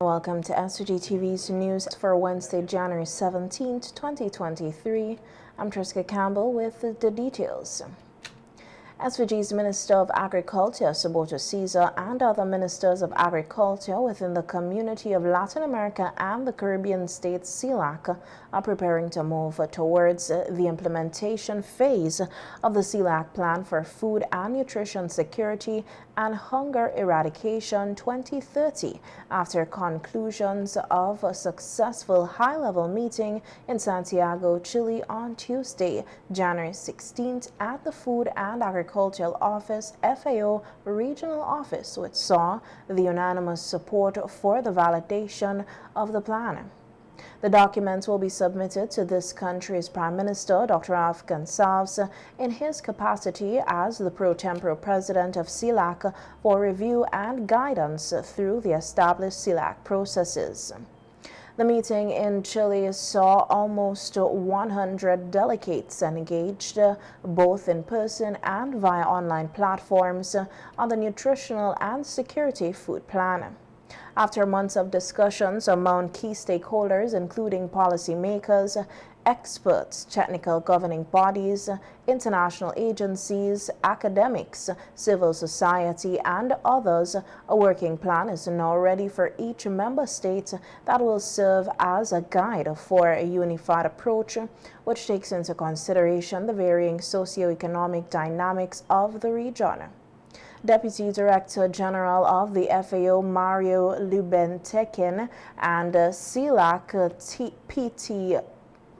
Welcome to SVGTV's news for Wednesday, January 17th, 2023. I'm Triska Campbell with the details. SVG's Minister of Agriculture, Saboto Caesar, and other ministers of agriculture within the Community of Latin America and the Caribbean states, CELAC, are preparing to move towards the implementation phase of the CELAC Plan for Food and Nutrition Security and Hunger Eradication 2030 after conclusions of a successful high-level meeting in Santiago, Chile on Tuesday, January 16th at the Food and Agricultural Office FAO Regional Office, which saw the unanimous support for the validation of the plan. The documents will be submitted to this country's Prime Minister, Dr. Alf Gonsalves, in his capacity as the pro tempore president of CELAC for review and guidance through the established CELAC processes. The meeting in Chile saw almost 100 delegates engaged, both in person and via online platforms, on the nutritional and security food plan. After months of discussions among key stakeholders, including policymakers, experts, technical governing bodies, international agencies, academics, civil society, and others, a working plan is now ready for each member state that will serve as a guide for a unified approach, which takes into consideration the varying socioeconomic dynamics of the region. Deputy Director General of the FAO, Mario Lubentekin, and CELAC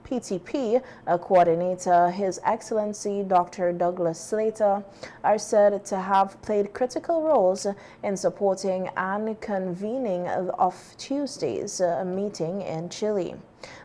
PTP coordinator, His Excellency Dr. Douglas Slater, are said to have played critical roles in supporting and convening of Tuesday's meeting in Chile.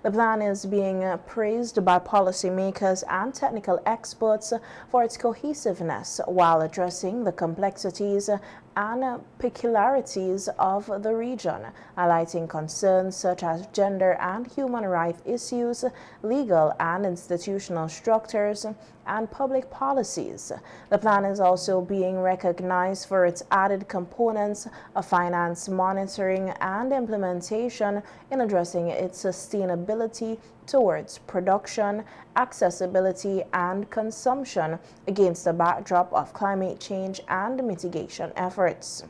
The plan is being praised by policymakers and technical experts for its cohesiveness while addressing the complexities and peculiarities of the region, highlighting concerns such as gender and human rights issues, legal and institutional structures, and public policies. The plan is also being recognized for its added components of finance monitoring and implementation in addressing its sustainability towards production, accessibility, and consumption against the backdrop of climate change and mitigation efforts.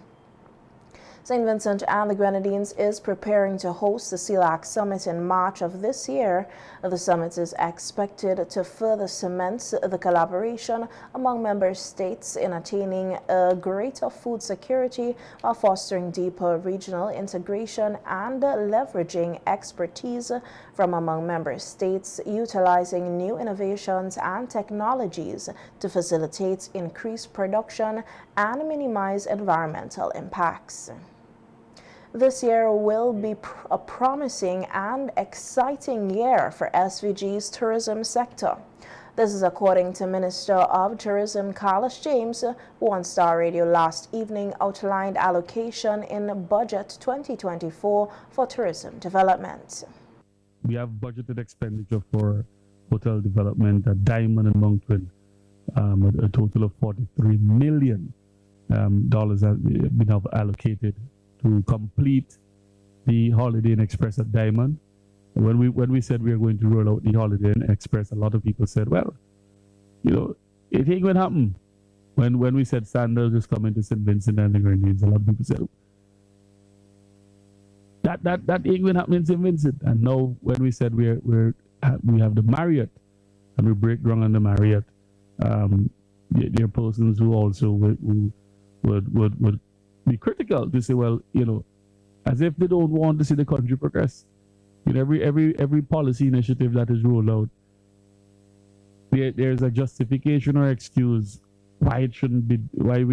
St. Vincent and the Grenadines is preparing to host the CELAC Summit in March of this year. The summit is expected to further cement the collaboration among member states in attaining a greater food security while fostering deeper regional integration and leveraging expertise from among member states, utilizing new innovations and technologies to facilitate increased production and minimize environmental impacts. This year will be a promising and exciting year for SVG's tourism sector. This is according to Minister of Tourism Carlos James, who on Star Radio last evening outlined allocation in Budget 2024 for tourism development. We have budgeted expenditure for hotel development at Diamond and Moncton, a total of $43 million has been allocated to complete the Holiday Inn Express at Diamond. When we said we were going to roll out the Holiday Inn Express, a lot of people said, well, it ain't going to happen. When we said Sandals is coming to St. Vincent and the Grenadines, a lot of people said, that ain't going to happen in St. Vincent. And now when we said we have the Marriott and we break ground on the Marriott, there are persons who also would be critical to say, well, as if they don't want to see the country progress. Every policy initiative that is rolled out, there's a justification or excuse why we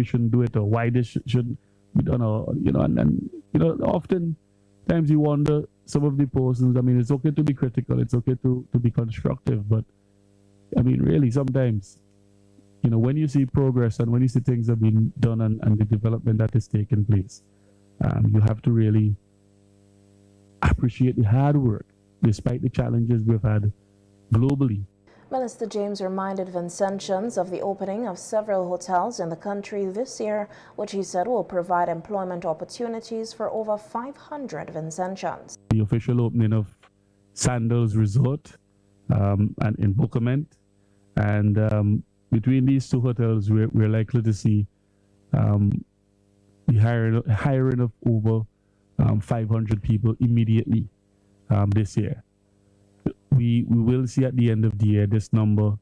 shouldn't do it, or why this shouldn't be done, or often times you wonder some of the persons. I mean, it's okay to be critical, it's okay to be constructive, but I mean, really, sometimes when you see progress and when you see things have been done and the development that is taking place, you have to really appreciate the hard work despite the challenges we've had globally. Minister James reminded Vincentians of the opening of several hotels in the country this year, which he said will provide employment opportunities for over 500 Vincentians. The official opening of Sandals Resort and in Bookament, and between these two hotels, we're likely to see the hiring of over 500 people immediately this year. We will see at the end of the year this number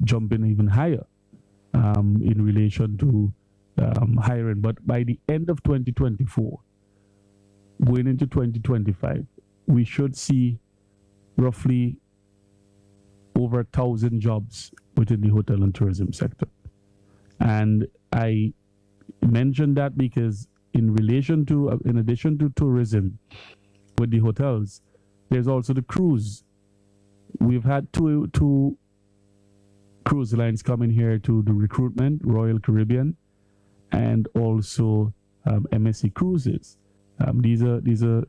jumping even higher in relation to hiring. But by the end of 2024, going into 2025, we should see roughly over 1,000 jobs within the hotel and tourism sector. And I mention that because in relation to, in addition to tourism with the hotels, there's also the cruise. We've had two cruise lines coming here to the recruitment, Royal Caribbean, and also MSC Cruises. These are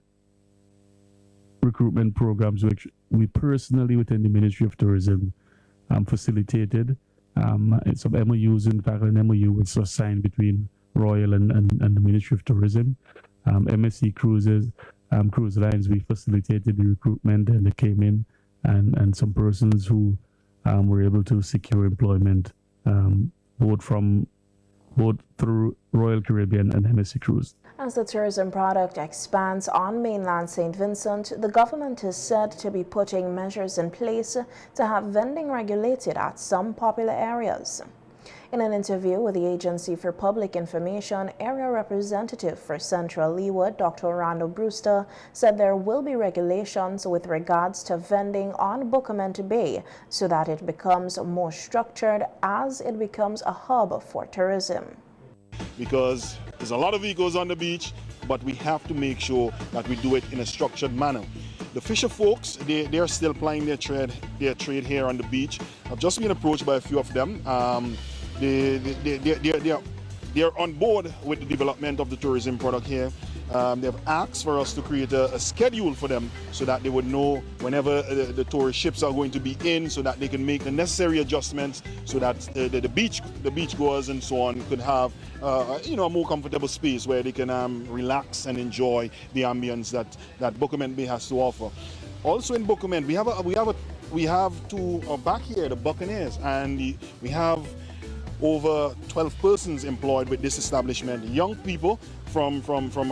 recruitment programs which we personally within the Ministry of Tourism facilitated. Some MOUs, in fact, an MOU was signed between Royal and the Ministry of Tourism. MSC Cruises, cruise lines, we facilitated the recruitment, and they came in, and some persons who were able to secure employment both through Royal Caribbean and MSC Cruise. As the tourism product expands on mainland St. Vincent, the government is said to be putting measures in place to have vending regulated at some popular areas. In an interview with the Agency for Public Information, Area Representative for Central Leeward, Dr. Orlando Brewster, said there will be regulations with regards to vending on Bookament Bay so that it becomes more structured as it becomes a hub for tourism. Because there's a lot of vehicles on the beach, but we have to make sure that we do it in a structured manner. The fisher folks, they're still plying their trade here on the beach. I've just been approached by a few of them. They're on board with the development of the tourism product here. They've asked for us to create a schedule for them so that they would know whenever the tourist ships are going to be in, so that they can make the necessary adjustments so that the beach goers and so on could have a more comfortable space where they can relax and enjoy the ambience that Bookament Bay has to offer. Also in Bookament, we have two back here, the Buccaneers, and we have over 12 persons employed with this establishment, young people from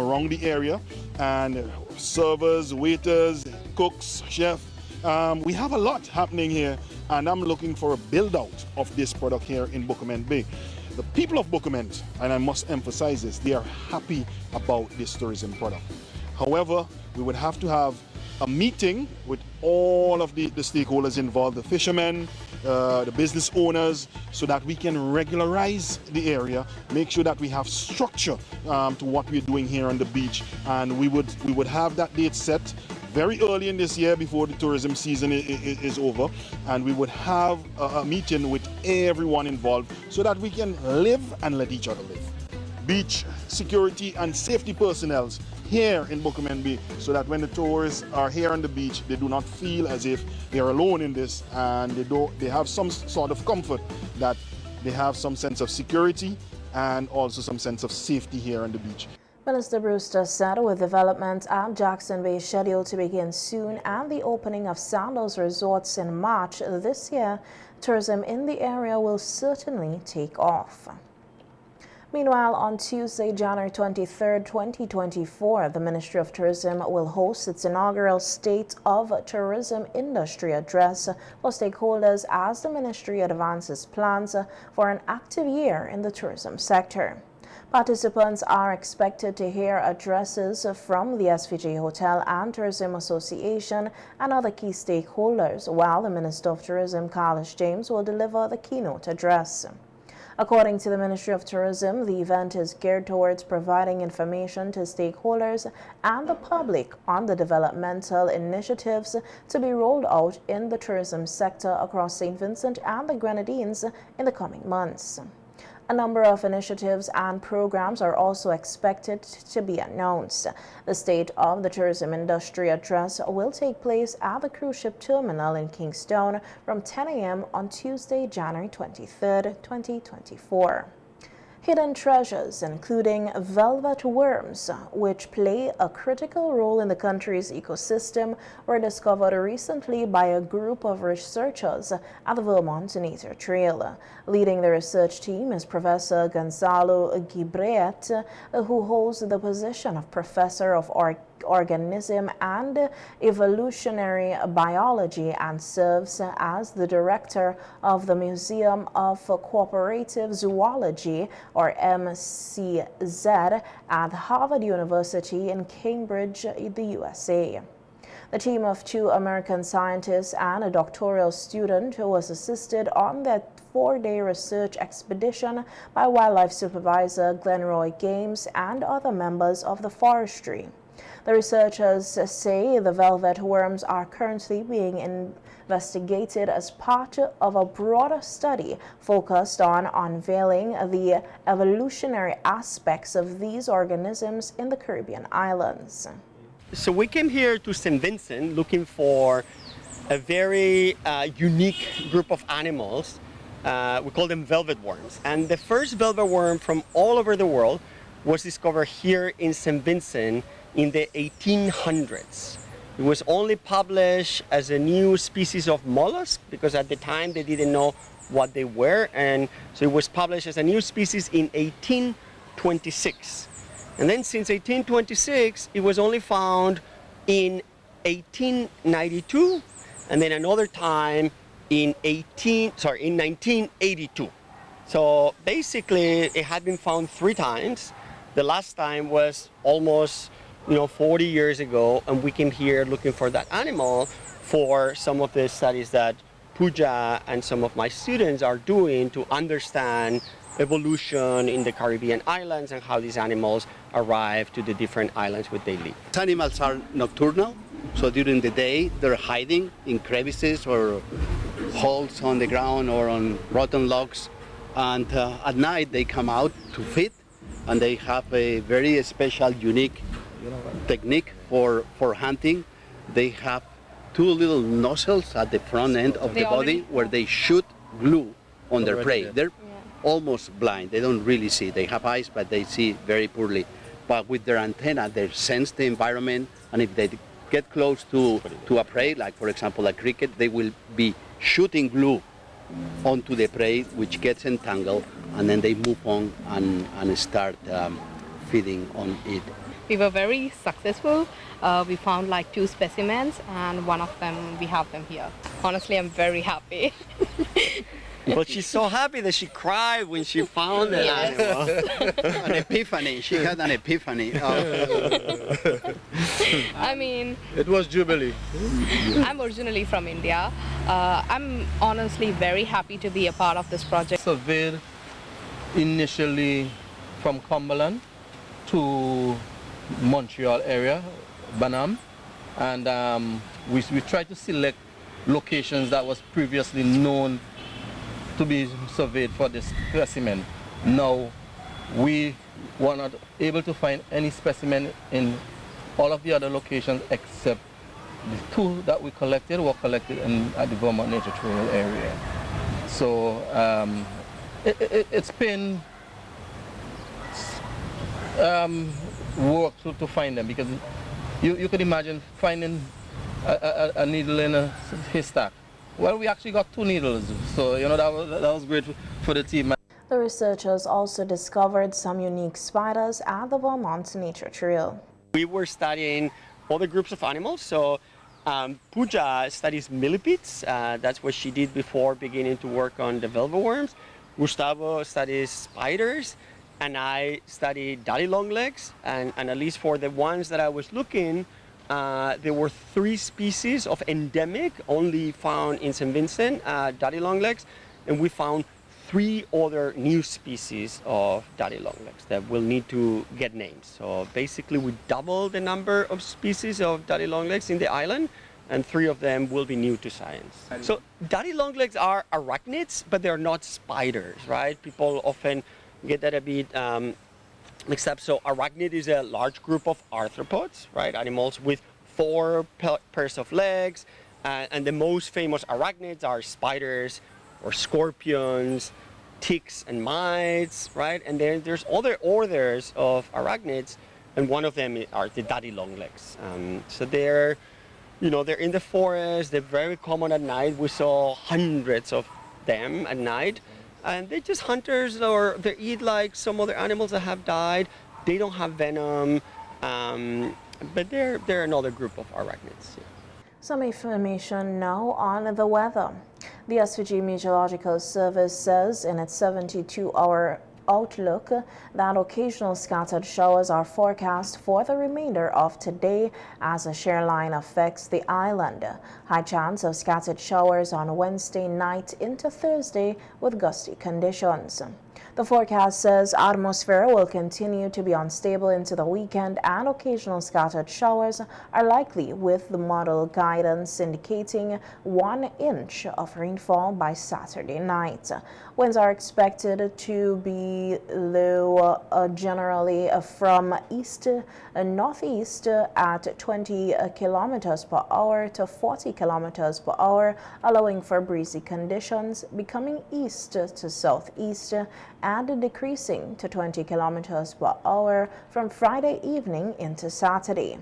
around the area, and servers, waiters, cooks, chefs. We have a lot happening here, and I'm looking for a build out of this product here in Bookament Bay. The people of Bookament, and I must emphasize this, they are happy about this tourism product. However, we would have to have a meeting with all of the stakeholders involved, the fishermen, the business owners, so that we can regularize the area, make sure that we have structure to what we're doing here on the beach, and we would have that date set very early in this year before the tourism season is over, and we would have a meeting with everyone involved so that we can live and let each other live. Beach security and safety personnel here in Bookament Bay, so that when the tourists are here on the beach, they do not feel as if they are alone in this, and they have some sort of comfort that they have some sense of security and also some sense of safety here on the beach. Minister Brewster said with development at Jackson Bay scheduled to begin soon and the opening of Sandals Resorts in March this year, tourism in the area will certainly take off. Meanwhile, on Tuesday, January 23, 2024, the Ministry of Tourism will host its inaugural State of Tourism Industry Address for stakeholders as the ministry advances plans for an active year in the tourism sector. Participants are expected to hear addresses from the SVG Hotel and Tourism Association and other key stakeholders, while the Minister of Tourism, Carlos James, will deliver the keynote address. According to the Ministry of Tourism, the event is geared towards providing information to stakeholders and the public on the developmental initiatives to be rolled out in the tourism sector across St. Vincent and the Grenadines in the coming months. A number of initiatives and programs are also expected to be announced. The State of the Tourism Industry address will take place at the cruise ship terminal in Kingston from 10 a.m. on Tuesday, January 23, 2024. Hidden treasures, including velvet worms, which play a critical role in the country's ecosystem, were discovered recently by a group of researchers at the Vermont Nature Trail. Leading the research team is Professor Gonzalo Guibret, who holds the position of Professor of Organism and Evolutionary Biology and serves as the director of the Museum of Cooperative Zoology, or MCZ, at Harvard University in Cambridge, the USA. The team of 2 American scientists and a doctoral student who was assisted on that 4-day research expedition by wildlife supervisor Glenroy Games and other members of the forestry. The researchers say the velvet worms are currently being investigated as part of a broader study focused on unveiling the evolutionary aspects of these organisms in the Caribbean islands. So we came here to St. Vincent looking for a very unique group of animals. We call them velvet worms. And the first velvet worm from all over the world was discovered here in St. Vincent in the 1800s. It was only published as a new species of mollusk because at the time they didn't know what they were, and so it was published as a new species in 1826. And then since 1826 it was only found in 1892 and then another time in 1982. So basically it had been found 3 times. The last time was almost 40 years ago, and we came here looking for that animal for some of the studies that Pooja and some of my students are doing to understand evolution in the Caribbean islands and how these animals arrive to the different islands where they live. These animals are nocturnal, so during the day they're hiding in crevices or holes on the ground or on rotten logs, and at night they come out to feed, and they have a very special, unique technique for hunting. They have 2 little nozzles at the front end of the body where they shoot glue on their prey. They're almost blind. They don't really see. They have eyes, but they see very poorly. But with their antenna, they sense the environment, and if they get close to a prey, like for example a cricket, they will be shooting glue onto the prey, which gets entangled, and then they move on and start feeding on it. We were very successful. We found like 2 specimens, and one of them, we have them here. Honestly, I'm very happy. Well, she's so happy that she cried when she found the animal. An epiphany. She had an epiphany. I mean, it was Jubilee. I'm originally from India. I'm honestly very happy to be a part of this project. Surveyed initially from Cumberland to Montreal area, Banam, and we tried to select locations that was previously known to be surveyed for this specimen. Now we were not able to find any specimen in all of the other locations except the 2 that we collected were collected at the Vermont Nature Trail area. So it's been work to find them, because you could imagine finding a needle in a haystack. Well, we actually got 2 needles, so that was great for the team. The researchers also discovered some unique spiders at the Vermont Nature Trail. We were studying other groups of animals, so Pooja studies millipedes. That's what she did before beginning to work on the velvet worms. Gustavo studies spiders, and I study daddy longlegs, and at least for the ones that I was looking, there were 3 species of endemic only found in St. Vincent, daddy longlegs, and we found 3 other new species of daddy longlegs that will need to get names. So basically we doubled the number of species of daddy longlegs in the island, and 3 of them will be new to science. So daddy longlegs are arachnids, but they're not spiders, right? People often get that a bit mixed up. So arachnid is a large group of arthropods, right? Animals with 4 pairs of legs, and the most famous arachnids are spiders or scorpions, ticks and mites, right? And then there's other orders of arachnids, and one of them are the daddy longlegs. So they're in the forest. They're very common at night. We saw hundreds of them at night, and they're just hunters, or they eat like some other animals that have died. They don't have venom, but they're another group of arachnids. Yeah. Some information now on the weather. The SVG Meteorological Service says in its 72-hour outlook that occasional scattered showers are forecast for the remainder of today as a shear line affects the island. High chance of scattered showers on Wednesday night into Thursday with gusty conditions. The forecast says atmosphere will continue to be unstable into the weekend and occasional scattered showers are likely, with the model guidance indicating 1 inch of rainfall by Saturday night. Winds are expected to be low generally from east and northeast at 20 kilometers per hour to 40 kilometers per hour, allowing for breezy conditions, becoming east to southeast and decreasing to 20 kilometers per hour from Friday evening into Saturday.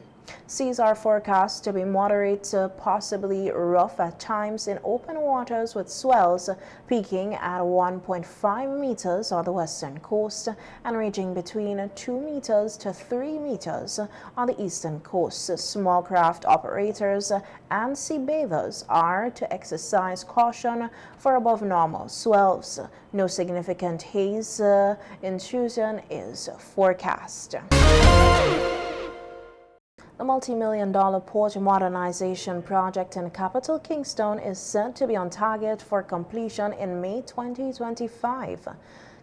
Seas are forecast to be moderate to possibly rough at times in open waters, with swells peaking at 1.5 meters on the western coast and ranging between 2 meters to 3 meters on the eastern coast. Small craft operators and sea bathers are to exercise caution for above normal swells. No significant haze intrusion is forecast. The multi-million-dollar port modernization project in capital Kingston is said to be on target for completion in May 2025.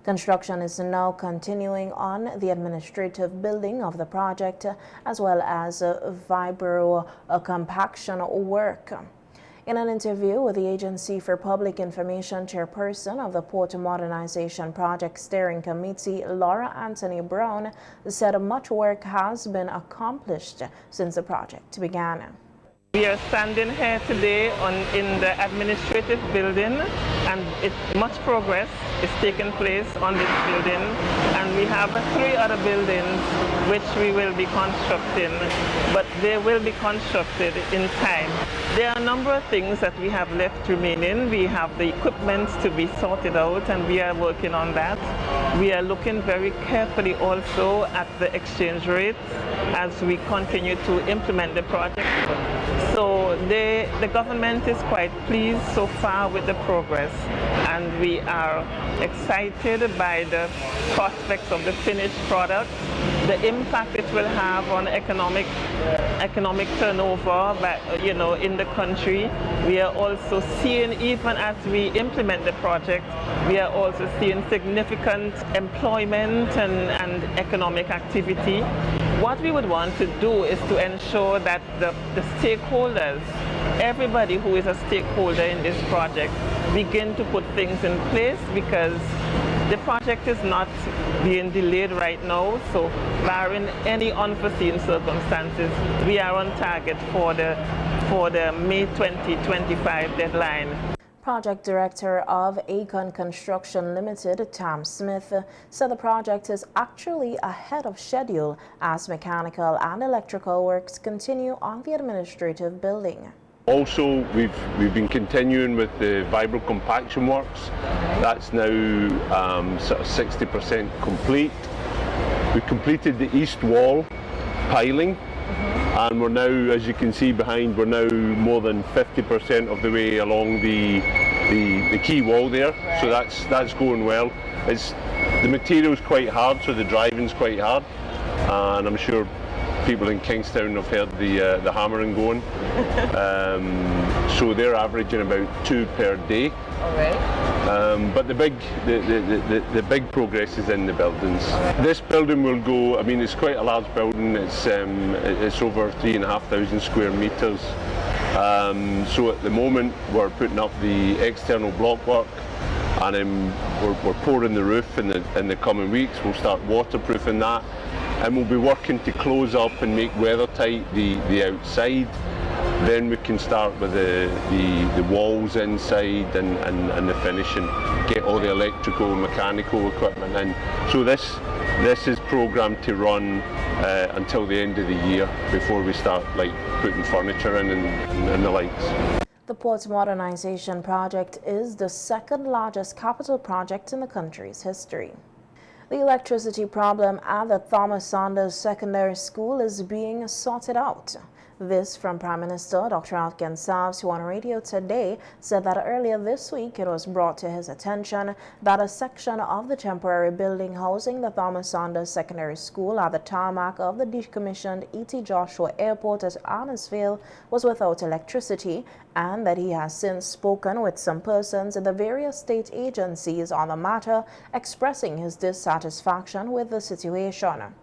Construction is now continuing on the administrative building of the project, as well as vibro compaction work. In an interview with the Agency for Public Information chairperson of the Port Modernization Project Steering Committee, Laura Anthony Brown, said much work has been accomplished since the project began. We are standing here today in the administrative building, and much progress is taking place on this building, and we have 3 other buildings which we will be constructing, but they will be constructed in time. There are a number of things that we have left remaining. We have the equipment to be sorted out, and we are working on that. We are looking very carefully also at the exchange rates as we continue to implement the project. So the government is quite pleased so far with the progress, and we are excited by the prospects of the finished product, the impact it will have on economic turnover, in the country. We are also seeing, even as we implement the project, we are also seeing significant employment and economic activity. What we would want to do is to ensure that the stakeholders, everybody who is a stakeholder in this project, begin to put things in place, because the project is not being delayed right now. So barring any unforeseen circumstances, we are on target for the May 2025 deadline. Project Director of Acon Construction Limited, Tam Smith, said the project is actually ahead of schedule as mechanical and electrical works continue on the administrative building. Also, we've been continuing with the vibro compaction works. That's now sort of 60% complete. We completed the east wall piling, and we're now, as you can see behind, we're now more than 50% of the way along the key wall there. Right. So that's going well. The material's quite hard, so the driving's quite hard, and I'm sure people in Kingstown have heard the hammering going. So they're averaging about 2 per day. All right. But the big progress is in the buildings. Right. This building will go, I mean, it's quite a large building. It's over 3,500 square meters. So at the moment we're putting up the external block work. and then we're pouring the roof in the coming weeks. We'll start waterproofing that, and we'll be working to close up and make weather tight the outside. Then we can start with the walls inside and the finishing, get all the electrical and mechanical equipment in. So this is programmed to run until the end of the year before we start like putting furniture in and the likes. The Port's modernization project is the second largest capital project in the country's history. The electricity problem at the Thomas Saunders Secondary School is being sorted out. This from Prime Minister Dr. Altgen Savs, who on radio today said that earlier this week it was brought to his attention that a section of the temporary building housing the Thomas Saunders Secondary School at the tarmac of the decommissioned E.T. Joshua Airport at Arnesville was without electricity, and that he has since spoken with some persons in the various state agencies on the matter, expressing his dissatisfaction with the situation.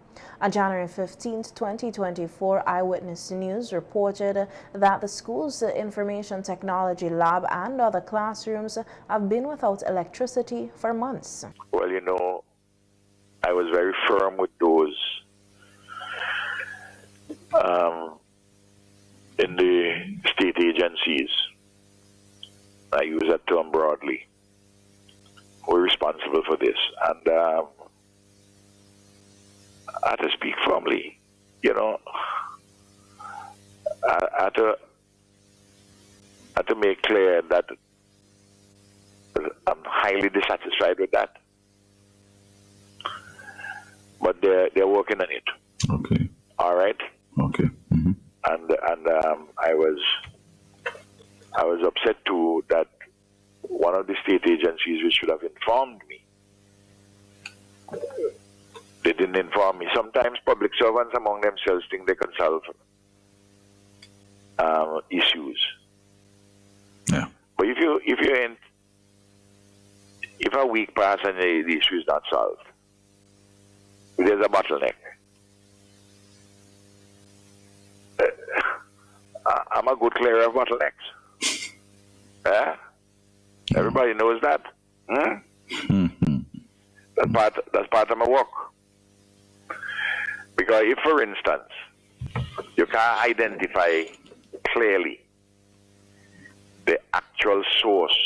On January 15, 2024, Eyewitness News reported that the school's information technology lab and other classrooms have been without electricity for months. Well, you know, I was very firm with those in the state agencies. I use that term broadly. We're responsible for this, and I had to speak firmly, you know. I had to make clear that I'm highly dissatisfied with that. But they're working on it. Okay. All right. Okay. Mm-hmm. And I was upset too that one of the state agencies which should have informed me, they didn't inform me. Sometimes public servants among themselves think they can solve issues. Yeah. But if a week passes and the issue is not solved, there's a bottleneck. I'm a good clearer of bottlenecks. Everybody knows that. Mm-hmm. That's part of my work. Because if, for instance, you can't identify clearly the actual source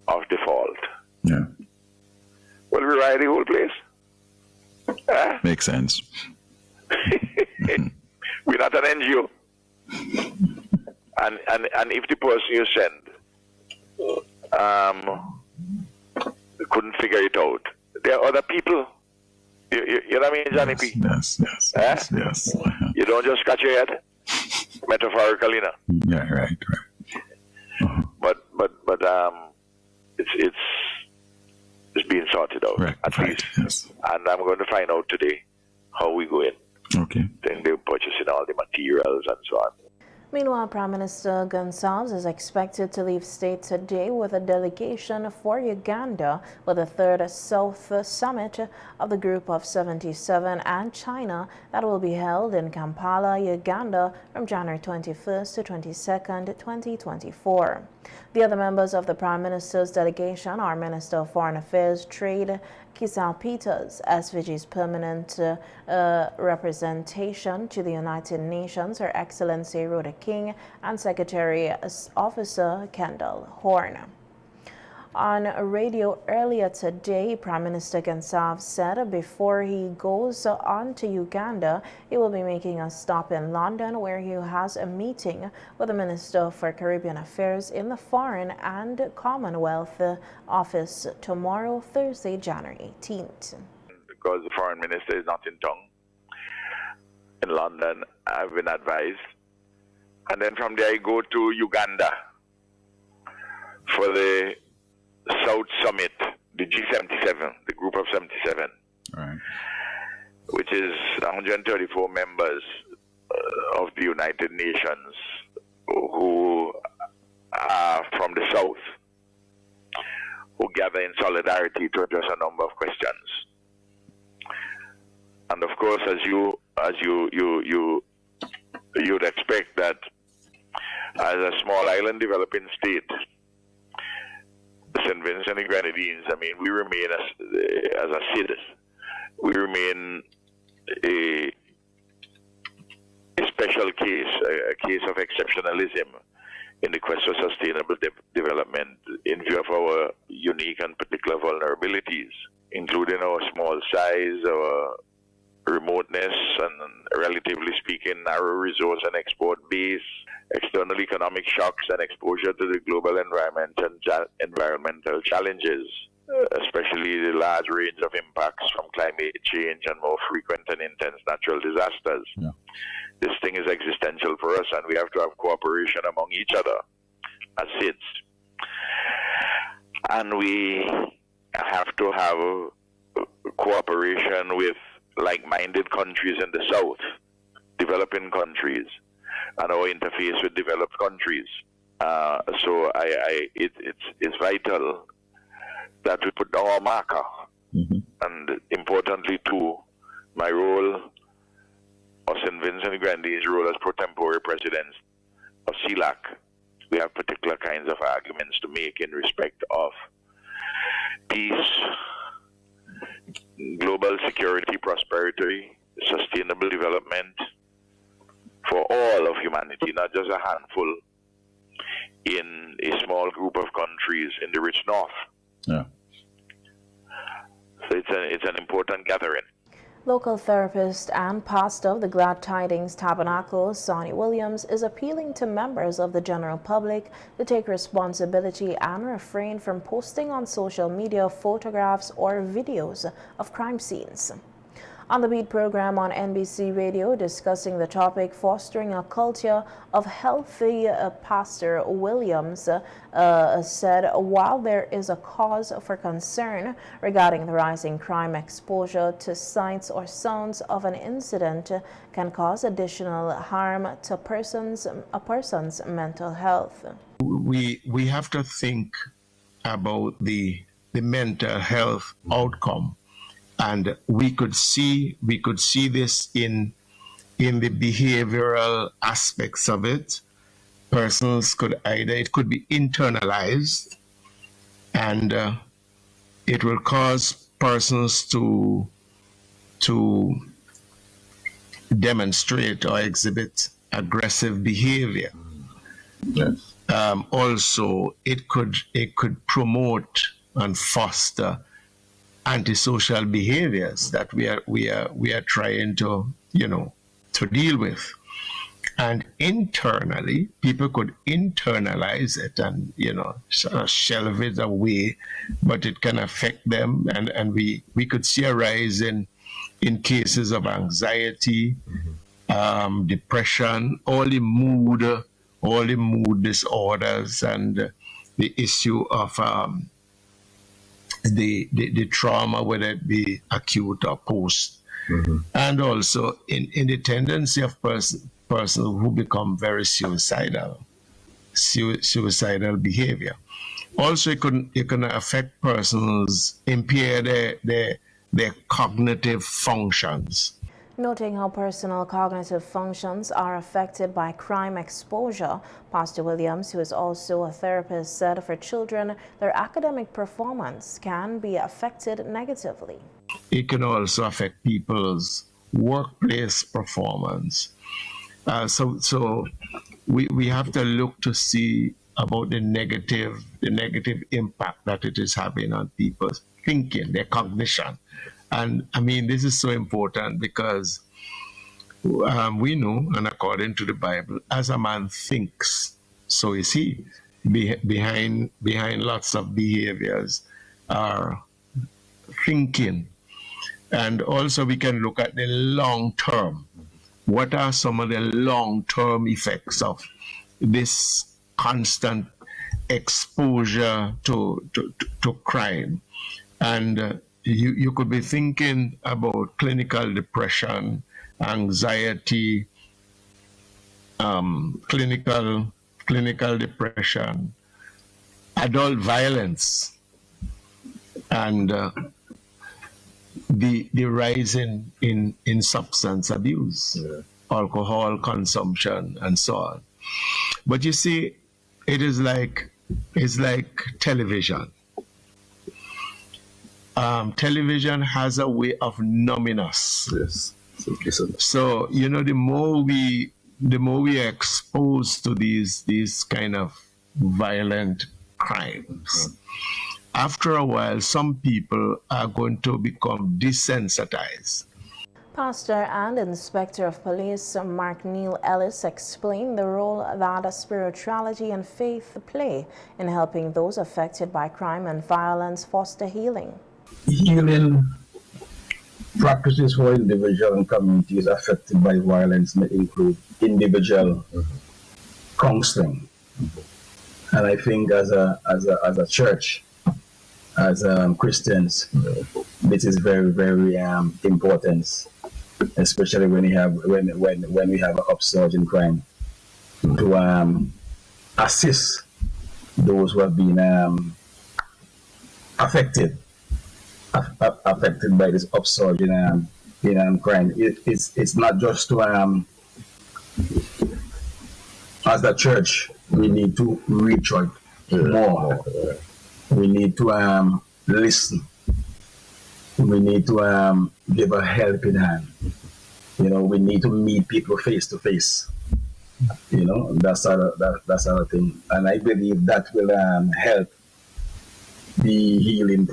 of the fault, yeah, will we ride the whole place? Makes sense. We're not an NGO. And if the person you send couldn't figure it out, there are other people. You know what I mean, Johnny P? Yes. You don't just scratch your head, metaphorically, you know. Yeah, right. Uh-huh. But it's being sorted out, right, at right, least. yes. And I'm going to find out today how we go in. Okay. Then they're purchasing all the materials and so on. Meanwhile, Prime Minister Gonsalves is expected to leave state today with a delegation for Uganda for the third South Summit of the Group of 77 and China that will be held in Kampala, Uganda from January 21st to 22nd, 2024. The other members of the Prime Minister's delegation are Minister of Foreign Affairs, Trade, Kisal Peters, SVG's permanent representation to the United Nations, Her Excellency Rhoda King, and Secretary Officer Kendall Horn. On radio earlier today, Prime Minister Gonsalves said before he goes on to Uganda, he will be making a stop in London, where he has a meeting with the Minister for Caribbean Affairs in the Foreign and Commonwealth Office tomorrow, Thursday, January 18th. Because the Foreign Minister is not in town in London, I've been advised. And then from there I go to Uganda for the South Summit, the G77, the Group of 77, right, which is 134 members of the United Nations who are from the South, who gather in solidarity to address a number of questions. And of course, as you'd expect that as a small island developing state, St. Vincent and the Grenadines, I mean, we remain, as a citizen, we remain a special case, a case of exceptionalism in the quest for sustainable development in view of our unique and particular vulnerabilities, including our small size, our remoteness, and relatively speaking, narrow resource and export base, external economic shocks, and exposure to the global environmental challenges, especially the large range of impacts from climate change and more frequent and intense natural disasters. Yeah. This thing is existential for us, and we have to have cooperation among each other as SIDS. And we have to have cooperation with like-minded countries in the South, developing countries, and our interface with developed countries. So it's vital that we put down our marker. Mm-hmm. And importantly, too, my role, or St. Vincent and Grenadines' role as pro tempore presidents of CELAC, we have particular kinds of arguments to make in respect of peace, global security, prosperity, sustainable development for all of humanity, not just a handful in a small group of countries in the rich north. Yeah. So it's an important gathering. Local therapist and pastor of the Glad Tidings Tabernacle, Sonny Williams, is appealing to members of the general public to take responsibility and refrain from posting on social media photographs or videos of crime scenes. On the Beat program on NBC Radio discussing the topic, fostering a culture of healthy, Pastor Williams said while there is a cause for concern regarding the rising crime, exposure to sights or sounds of an incident can cause additional harm to a person's mental health. We have to think about the mental health outcome. And we could see this in the behavioral aspects of it. Persons it could be internalized, and it will cause persons to demonstrate or exhibit aggressive behavior. Yes. Also, it could promote and foster antisocial behaviors that we are trying to deal with. And internally, people could internalize it and sort of shelve it away, but it can affect them, and we could see a rise in cases of anxiety, depression, all the mood disorders, and the issue of the trauma, whether it be acute or post. Mm-hmm. And also in the tendency of persons who become very suicidal behavior. Also, it can affect persons, impair their cognitive functions. Noting how personal cognitive functions are affected by crime exposure, Pastor Williams, who is also a therapist, said for children, their academic performance can be affected negatively. It can also affect people's workplace performance. So we have to look to see about the negative impact that it is having on people's thinking, their cognition. And I mean, this is so important because we know, and according to the Bible, as a man thinks, so is he. Behind lots of behaviors are thinking. And also we can look at the long term. What are some of the long-term effects of this constant exposure to crime? And you could be thinking about clinical depression, anxiety, clinical depression, adult violence, and the rise in substance abuse, alcohol consumption, and so on. But you see, it's like television. television has a way of numbing us. Yes. So you know, the more we are exposed to these kind of violent crimes, after a while, some people are going to become desensitized. Pastor and Inspector of Police Mark Neil Ellis explained the role that spirituality and faith play in helping those affected by crime and violence foster healing. Healing practices for individuals and communities affected by violence may include individual counseling, and I think as a church, as Christians, this is very, very important, especially when we have an upsurge in crime, to assist those who have been affected by this upsurge in crime. It's not just to as the church, we need to reach out more. We need to listen. We need to give a helping hand. You know, we need to meet people face to face. You know, that's other thing, and I believe that will help the healing.